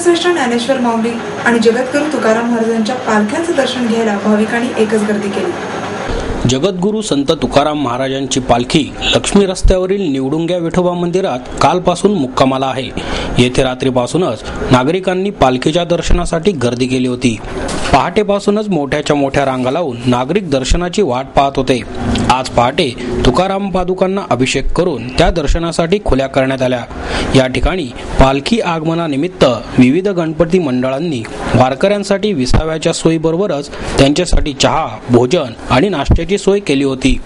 संतश्रेष्ठ ज्ञानेश्वर माऊली आणि जगद्गुरू तुकाराम महाराजांच्या पालख्यांचं दर्शन घ्यायला भाविकांनी एकच गर्दी केली. जगद्गुरू संत तुकाराम महाराजांची पालखी लक्ष्मी रस्त्यावरील निवडुंग्या विठोबा मंदिरात कालपासून मुक्कामाला आहे. येथे रात्रीपासूनच नागरिकांनी पालखीच्या दर्शनासाठी गर्दी केली होती. पहाटेपासूनच मोठ्याच्या मोठ्या रांगा लावून नागरिक दर्शनाची वाट पाहत होते. आज पहाटे तुकाराम पादुकांना अभिषेक करून त्या दर्शनासाठी खुल्या करण्यात आल्या. या ठिकाणी पालखी आगमनानिमित्त विविध गणपती मंडळांनी वारकऱ्यांसाठी विसाव्याच्या सोयीबरोबरच त्यांच्यासाठी चहा, भोजन आणि नाश्त्याची सोय केली होती.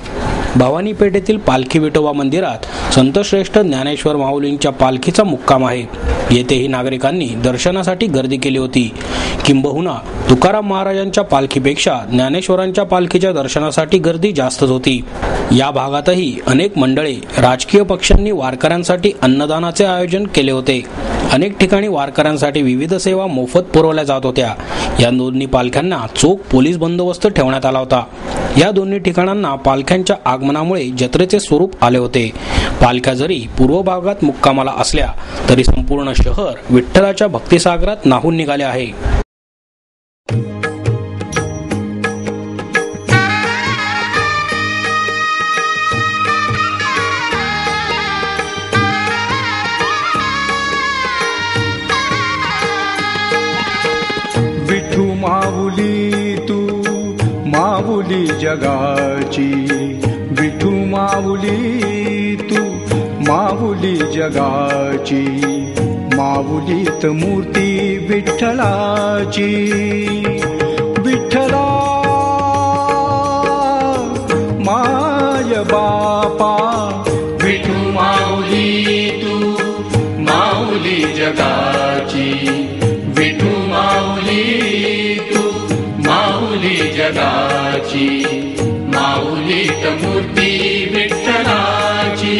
भवानी पेठेतील पालखी विठोबा मंदिरात संतश्रेष्ठ ज्ञानेश्वर माऊलींच्या पालखीचा मुक्काम आहे. येथेही नागरिकांनी दर्शनासाठी गर्दी केली होती. किंबहुना तुकाराम महाराजांच्या पालखीपेक्षा ज्ञानेश्वरांच्या पालखीच्या दर्शनासाठी गर्दी जास्तच होती. या भागातही अनेक मंडळे, राजकीय पक्षांनी वारकऱ्यांसाठी अन्नदानाचे आयोजन केले होते. अनेक ठिकाणी वारकऱ्यांसाठी विविध सेवा मोफत पुरवल्या जात होत्या. या दोन्ही पालख्यांना चोख पोलीस बंदोबस्त ठेवण्यात आला होता. या दोन्ही ठिकाणांना पालख्यांच्या आगमनामुळे जत्रेचे स्वरूप आले होते. पालख्या जरी पूर्व भागात मुक्कामाला असल्या तरी संपूर्ण शहर विठ्ठलाच्या भक्तिसागरात न्हाऊन निघाले आहे. विठू माऊली तू माऊली जगाची, विठू माऊली तू माऊली जगाची, माऊलीत मूर्ती विठ्ठलाची. विठ्ठला माय बापा, विठू माऊली तू माऊली जगाची, विठू माऊली तू माऊली जगाची, माऊलीत मूर्ती विठ्ठलाची.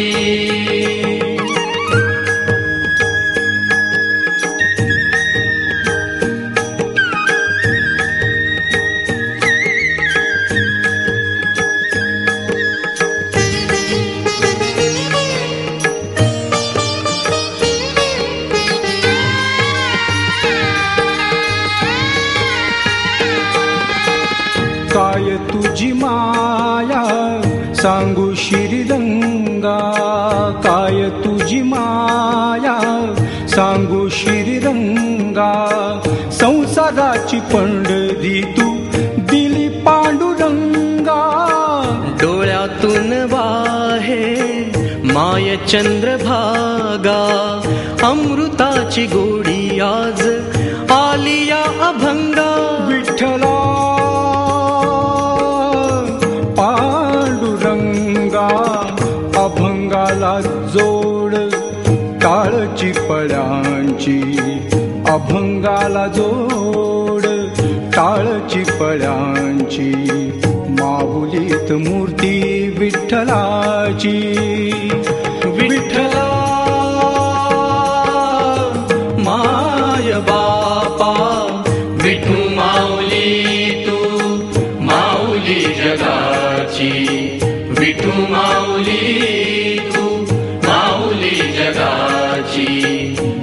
काय तुझी माया सांगू श्रीरंगा, काय तुझी माया सांगू श्रीरंगा. संसाराची पंढरी तू दिली पांडुरंगा. डोळ्यातून वाहे माय चंद्रभागा, अमृताची गोडी आज आलिया अभंगा. विठ्ठला पांडुरंगा, अभंगाला जोड टाळची पळ्यांची, अभंगाला जोड टाळची पळ्यांची, माऊलीत मूर्ती विठ्ठलाची. विठ्ठला माय बापा, विठू माऊली तू माऊली जगाची, विठू माऊली तू माऊली जगाची,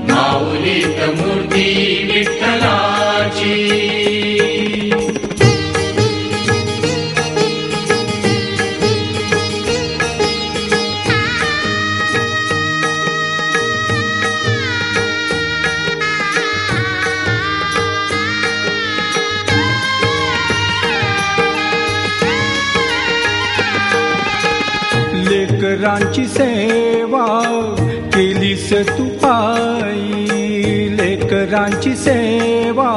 माऊलीत मूर्ती विठ्ठलाची. लेकरांची सेवा केलीस तू पायी, लेकरांची सेवा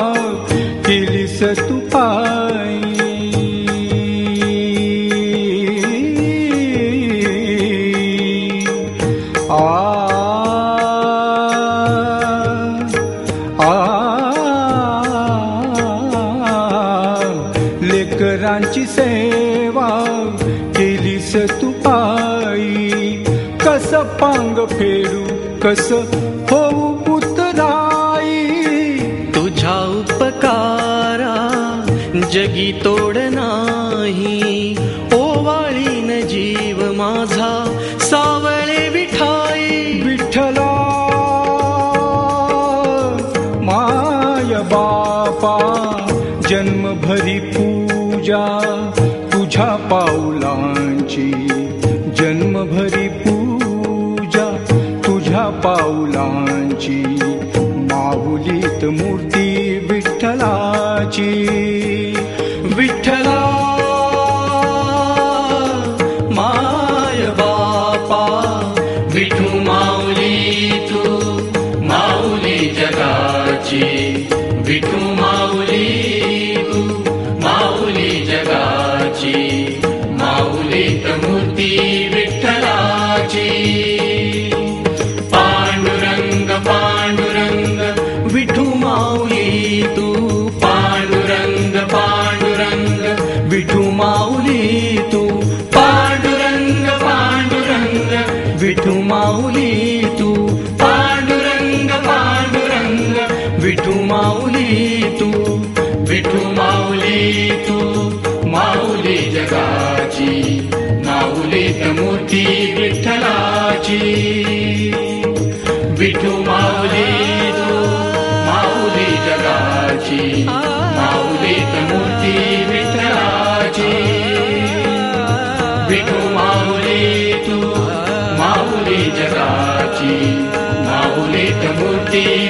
केलीस तू पायी. लेकरांची सेवा केलीस तू पायी. कस पांग फेडू कस होऊ पुतराई. तुझ्या उपकारा जगी तोड नाही, ओवाळीन जीव माझा सावळे विठाई. विठ्ठला मा तुझ्या पाऊलांची जन्मभरी पूजा, तुझ्या पाऊलांची माऊलीत मूर्ती विठ्ठलाची. विठ्ठला माय बापा, विठू माऊली तू माऊली जगाची. विठू माऊली तू माऊली जगाची. माऊलीत मूर्ती विठ्ठलाची. पांडुरंग पांडुरंग विठू माऊली तू, पांडुरंग पांडुरंग विठू माऊली तू, पांडुरंग पांडुरंग विठू माऊली तू, पांडुरंग पांडुरंग विठू माऊली तू. विठू माऊली तू माऊली जगाची. माऊलीत मूर्ती विठ्ठलाची. विठू माऊली तू माऊली जगाची. माऊलीत मूर्ती विठ्ठलाची. विठू माऊली तू माऊली जगाची. माऊलीत मूर्ती